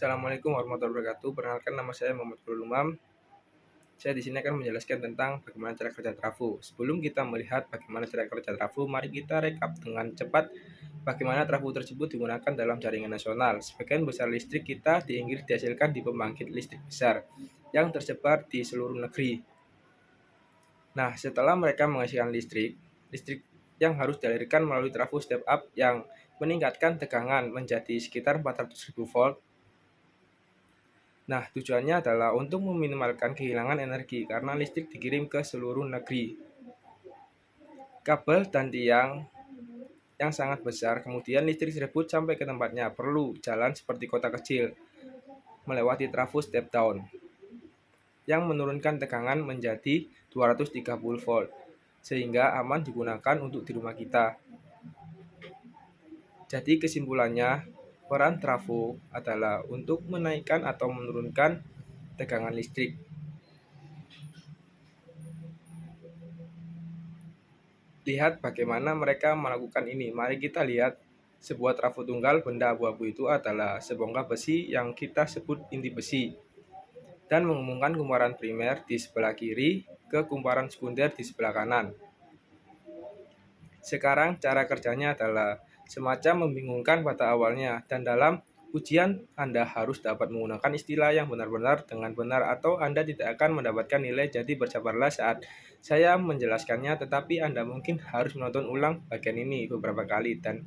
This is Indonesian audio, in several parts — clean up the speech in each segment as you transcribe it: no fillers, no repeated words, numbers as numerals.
Assalamualaikum warahmatullahi wabarakatuh. Perkenalkan, nama saya Muhammad Nurul Umam. Saya di sini akan menjelaskan tentang bagaimana cara kerja trafo. Sebelum kita melihat bagaimana cara kerja trafo, mari kita rekap dengan cepat bagaimana trafo tersebut digunakan dalam jaringan nasional. Sebagian besar listrik kita di Inggris dihasilkan di pembangkit listrik besar yang tersebar di seluruh negeri. Nah, setelah mereka menghasilkan listrik yang harus dialirkan melalui trafo step up yang meningkatkan tegangan menjadi sekitar 400.000 volt. Nah, tujuannya adalah untuk meminimalkan kehilangan energi karena listrik dikirim ke seluruh negeri. Kabel dan tiang yang sangat besar, kemudian listrik tersebut sampai ke tempatnya perlu jalan seperti kota kecil, melewati trafo step down, yang menurunkan tegangan menjadi 230 volt, sehingga aman digunakan untuk di rumah kita. Jadi kesimpulannya, peran trafo adalah untuk menaikkan atau menurunkan tegangan listrik. Lihat bagaimana mereka melakukan ini. Mari kita lihat sebuah trafo tunggal benda abu-abu itu adalah sebongkah besi yang kita sebut inti besi dan menghubungkan kumparan primer di sebelah kiri ke kumparan sekunder di sebelah kanan. Sekarang cara kerjanya adalah semacam membingungkan pada awalnya, dan dalam ujian Anda harus dapat menggunakan istilah yang benar-benar dengan benar atau Anda tidak akan mendapatkan nilai. Jadi bersabarlah saat saya menjelaskannya, tetapi Anda mungkin harus menonton ulang bagian ini beberapa kali, dan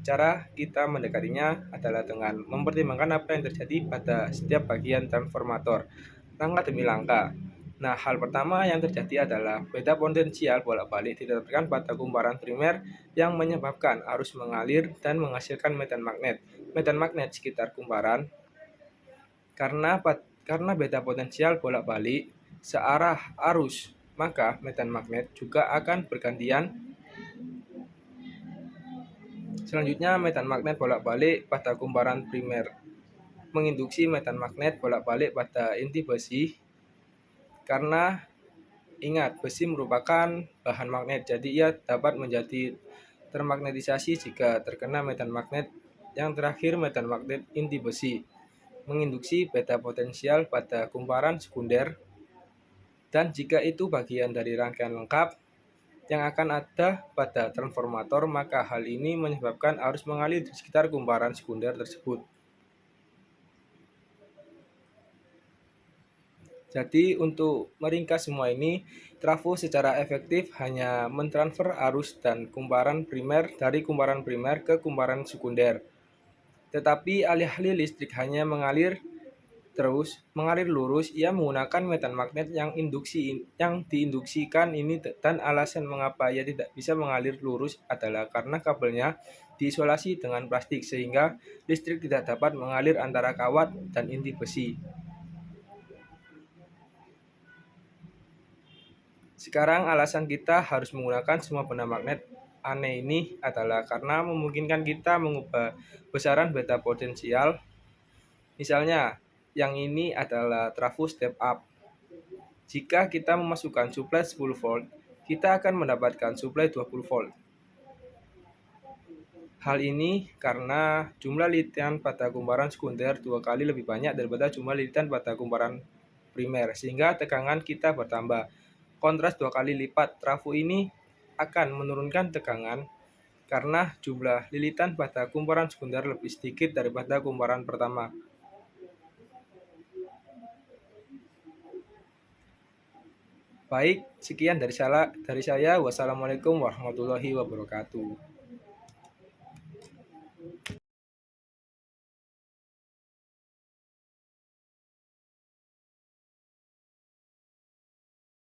cara kita mendekatinya adalah dengan mempertimbangkan apa yang terjadi pada setiap bagian transformator, langkah demi langkah. Nah, hal pertama yang terjadi adalah beda potensial bolak-balik didapatkan pada kumparan primer yang menyebabkan arus mengalir dan menghasilkan medan magnet. Medan magnet sekitar kumparan karena beda potensial bolak-balik searah arus, maka medan magnet juga akan bergantian. Selanjutnya, medan magnet bolak-balik pada kumparan primer menginduksi medan magnet bolak-balik pada inti besi. Karena ingat, besi merupakan bahan magnet, jadi ia dapat menjadi termagnetisasi jika terkena medan magnet. Yang terakhir, medan magnet inti besi menginduksi beda potensial pada kumparan sekunder, dan jika itu bagian dari rangkaian lengkap yang akan ada pada transformator, maka hal ini menyebabkan arus mengalir di sekitar kumparan sekunder tersebut. Jadi untuk meringkas semua ini, trafo secara efektif hanya mentransfer arus dan kumparan primer dari kumparan primer ke kumparan sekunder. Tetapi alih-alih listrik hanya mengalir lurus, ia menggunakan medan magnet yang diinduksikan ini, dan alasan mengapa ia tidak bisa mengalir lurus adalah karena kabelnya diisolasi dengan plastik sehingga listrik tidak dapat mengalir antara kawat dan inti besi. Sekarang alasan kita harus menggunakan semua benda magnet aneh ini adalah karena memungkinkan kita mengubah besaran beda potensial. Misalnya, yang ini adalah trafo step up. Jika kita memasukkan suplai 10 volt, kita akan mendapatkan suplai 20 volt. Hal ini karena jumlah litian pada kumparan sekunder 2 kali lebih banyak daripada jumlah litian pada kumparan primer, sehingga tegangan kita bertambah. Kontras 2 kali lipat. Trafo ini akan menurunkan tegangan karena jumlah lilitan pada kumparan sekunder lebih sedikit daripada kumparan pertama. Baik, sekian dari saya. Wassalamualaikum warahmatullahi wabarakatuh.